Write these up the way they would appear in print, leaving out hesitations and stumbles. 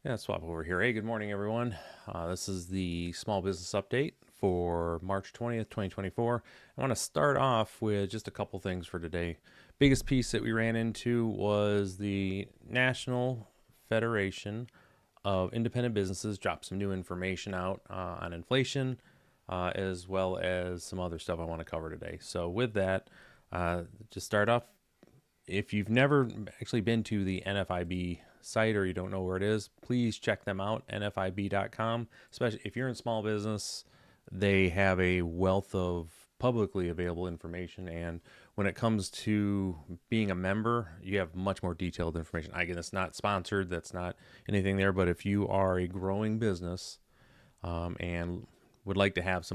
Yeah, swap over here. Hey, good morning, everyone. This is the small business update for March 20th, 2024. I want to start off with just a couple things for today. Biggest piece that we ran into was the National Federation of Independent Businesses dropped some new information out on inflation, as well as some other stuff I want to cover today. So with that, just start off, if you've never actually been to the NFIB site or you don't know where it is, please check them out, nfib.com. Especially if you're in small business, they have a wealth of publicly available information. And when it comes to being a member, you have much more detailed information. Again, it's not sponsored, that's not anything there. But if you are a growing business and would like to have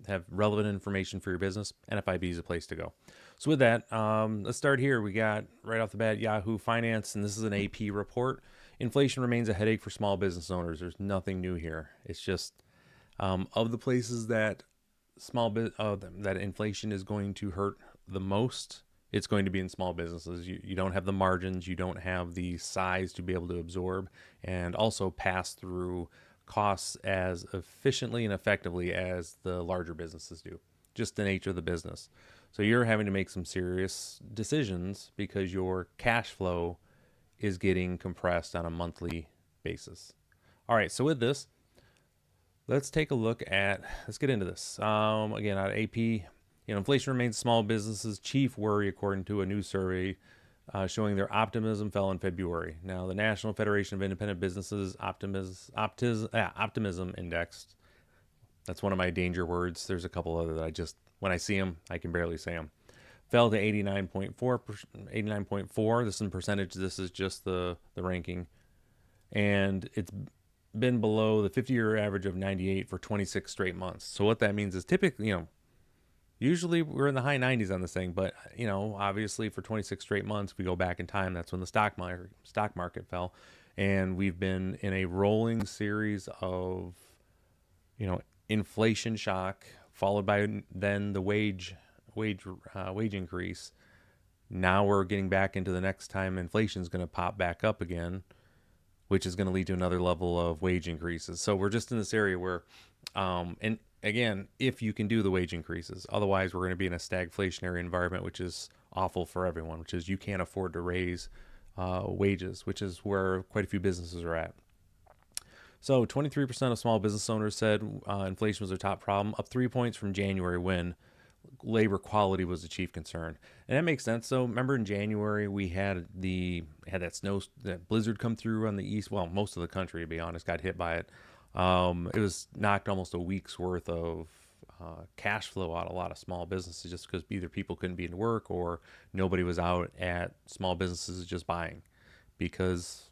have relevant information for your business, NFIB is a place to go. So with that, let's start here. We got right off the bat Yahoo Finance, and this is an AP report. Inflation remains a headache for small business owners. There's nothing new here. It's just of the places that that inflation is going to hurt the most, it's going to be in small businesses. You don't have the margins, you don't have the size to be able to absorb and also pass through costs as efficiently and effectively as the larger businesses do. Just the nature of the business. So you're having to make some serious decisions because your cash flow is getting compressed on a monthly basis. All right, so with this, let's get into this. Again, on AP, inflation remains small businesses' chief worry, according to a new survey showing their optimism fell in February. Now, the National Federation of Independent Businesses Optimism Index, that's one of my danger words. There's a couple other that when I see them, I can barely say them, fell to 89.4. 89.4. This is in percentage. This is just the ranking. And it's been below the 50-year average of 98 for 26 straight months. So what that means is typically, usually we're in the high 90s on this thing, but obviously for 26 straight months, we go back in time. That's when the stock market fell, and we've been in a rolling series of, inflation shock followed by then the wage increase. Now we're getting back into the next time inflation is going to pop back up again, which is going to lead to another level of wage increases. So we're just in this area where, and again, if you can do the wage increases, otherwise we're going to be in a stagflationary environment, which is awful for everyone, which is you can't afford to raise wages, which is where quite a few businesses are at. So 23% of small business owners said inflation was their top problem, up 3 points from January when labor quality was the chief concern. And that makes sense. So remember in January we had that blizzard come through on the east. Well, most of the country, to be honest, got hit by it. It was knocked almost a week's worth of cash flow out of a lot of small businesses just because either people couldn't be in work or nobody was out at small businesses just buying because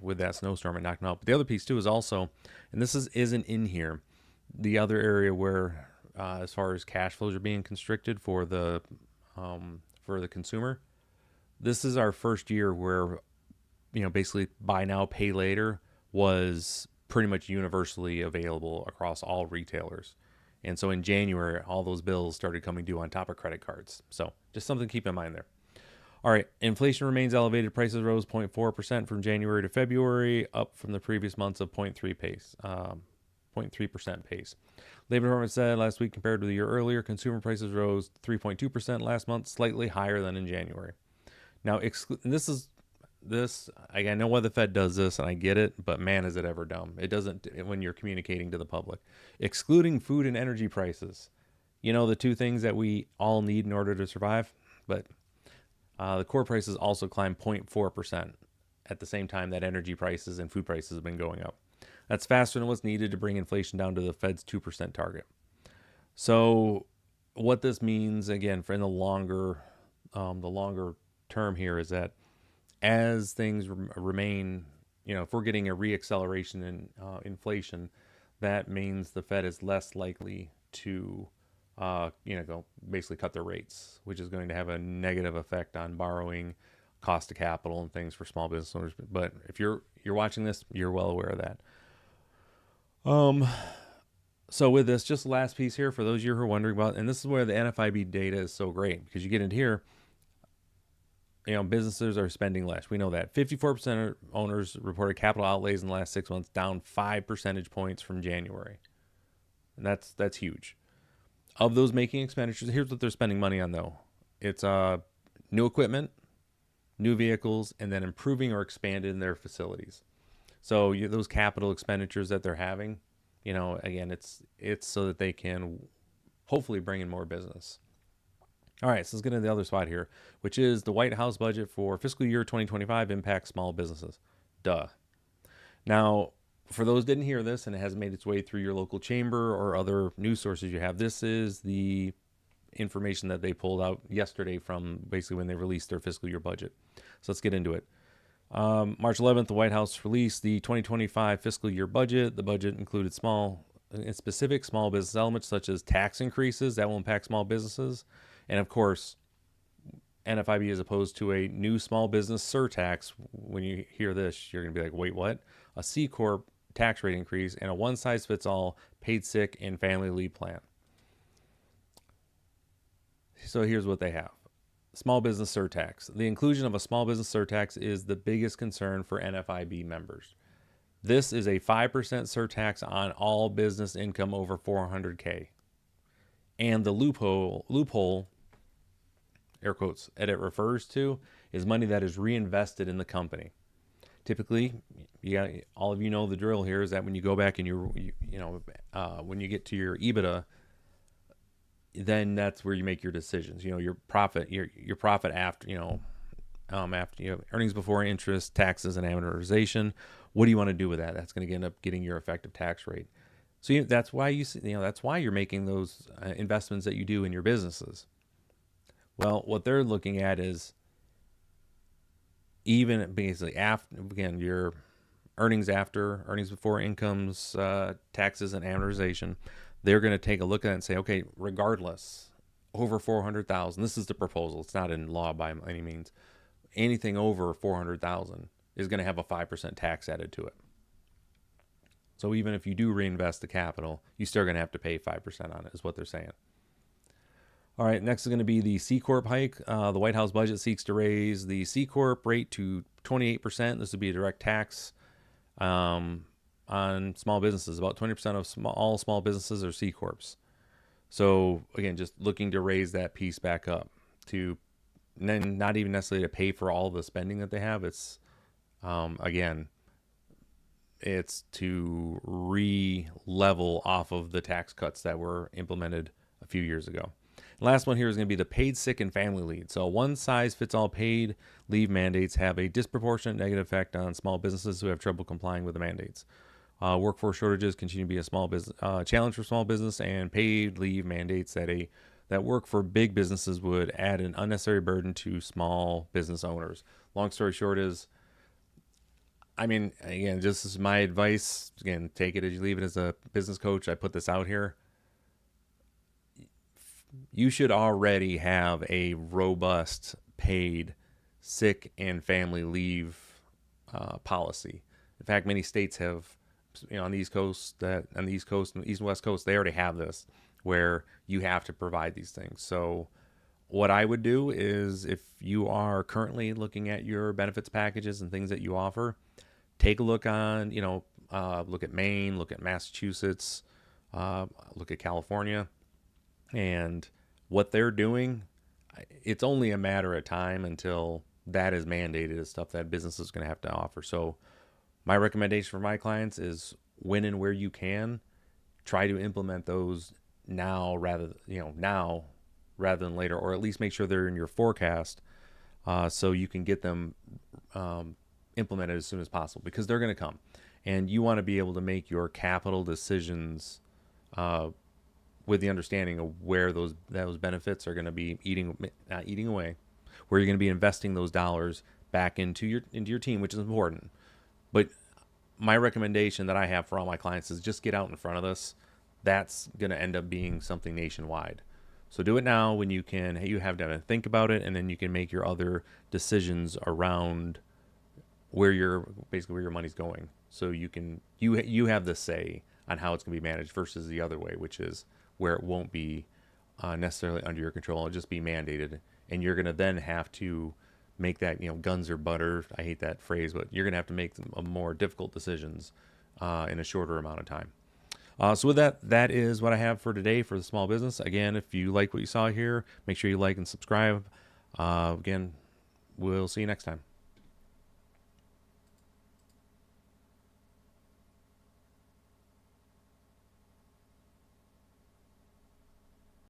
with that snowstorm it knocked them out. But the other piece too is also, and this isn't in here, the other area where as far as cash flows are being constricted for the consumer, this is our first year where basically buy now pay later was pretty much universally available across all retailers. And so in January, all those bills started coming due on top of credit cards. So just something to keep in mind there. All right, inflation remains elevated. Prices rose 0.4% from January to February, up from the previous months of 0.3% pace. Labor Department said last week compared to the year earlier, consumer prices rose 3.2% last month, slightly higher than in January. Now, I know why the Fed does this, and I get it, but man, is it ever dumb. It doesn't when you're communicating to the public. Excluding food and energy prices, the two things that we all need in order to survive, but the core prices also climbed 0.4% at the same time that energy prices and food prices have been going up. That's faster than what's needed to bring inflation down to the Fed's 2% target. So what this means, again, for in the longer term here is that as things remain, if we're getting a reacceleration in inflation, that means the Fed is less likely to go basically cut their rates, which is going to have a negative effect on borrowing, cost of capital, and things for small business owners. But if you're watching this, you're well aware of that. So with this, just last piece here for those of you who are wondering about, and this is where the NFIB data is so great because you get into here, businesses are spending less. We know that 54% of owners reported capital outlays in the last 6 months, down 5 percentage points from January. And that's huge. Of those making expenditures, here's what they're spending money on though. It's new equipment, new vehicles, and then improving or expanding their facilities. So those capital expenditures that they're having, again, it's so that they can hopefully bring in more business. All right, so let's get into the other spot here, which is the White House budget for fiscal year 2025 impacts small businesses. Duh. Now, for those who didn't hear this and it hasn't made its way through your local chamber or other news sources you have, this is the information that they pulled out yesterday from basically when they released their fiscal year budget. So let's get into it. March 11th, the White House released the 2025 fiscal year budget. The budget included specific small business elements such as tax increases that will impact small businesses. And of course, NFIB as opposed to a new small business surtax. When you hear this, you're going to be like, wait, what? A C Corp tax rate increase and a one-size-fits-all paid sick and family leave plan. So here's what they have. Small business surtax. The inclusion of a small business surtax is the biggest concern for NFIB members. This is a 5% surtax on all business income over $400K. And the loophole, air quotes, that it refers to is money that is reinvested in the company. Typically, all of you know the drill here is that when you go back and when you get to your EBITDA, then that's where you make your decisions. Your profit, your profit after earnings before interest, taxes, and amortization. What do you want to do with that? That's going to end up getting your effective tax rate. So that's why that's why you're making those investments that you do in your businesses. Well, what they're looking at is even basically after, again, your earnings before incomes, taxes, and amortization. They're going to take a look at it and say, okay, regardless, over 400,000. This is the proposal. It's not in law by any means. Anything over 400,000 is going to have a 5% tax added to it. So even if you do reinvest the capital, you're still going to have to pay 5% on it, is what they're saying. All right, next is going to be the C Corp hike. The White House budget seeks to raise the C Corp rate to 28%. This would be a direct tax on small businesses. About 20% of all small businesses are C Corps. So again, just looking to raise that piece back up to then not even necessarily to pay for all the spending that they have. It's again, it's to re-level off of the tax cuts that were implemented a few years ago. The last one here is going to be the paid sick and family leave. So one-size-fits-all paid leave mandates have a disproportionate negative effect on small businesses who have trouble complying with the mandates. Workforce shortages continue to be a small business challenge for small business, and paid leave mandates that work for big businesses would add an unnecessary burden to small business owners. Long story short is, again, this is my advice. Again, take it as you leave it. As a business coach, I put this out here. You should already have a robust paid sick and family leave policy. In fact, many states have, on the East Coast, East and West Coast, they already have this where you have to provide these things. So what I would do is, if you are currently looking at your benefits packages and things that you offer, take a look on, look at Maine, look at Massachusetts, look at California, and what they're doing. It's only a matter of time until that is mandated as stuff that business is going to have to offer. So my recommendation for my clients is, when and where you can, try to implement those now rather than later, or at least make sure they're in your forecast so you can get them implemented as soon as possible, because they're going to come, and you want to be able to make your capital decisions with the understanding of where those benefits are going to be not eating away, where you're going to be investing those dollars back into your team, which is important. But my recommendation that I have for all my clients is just get out in front of this. That's going to end up being something nationwide. So do it now when you can. You have to think about it, and then you can make your other decisions around where your money's going. So you have the say on how it's going to be managed versus the other way, which is where it won't be necessarily under your control. It'll just be mandated, and you're going to then have to make that, guns or butter. I hate that phrase, but you're going to have to make more difficult decisions in a shorter amount of time. So with that, that is what I have for today for the small business. Again, if you like what you saw here, make sure you like and subscribe. Again, we'll see you next time.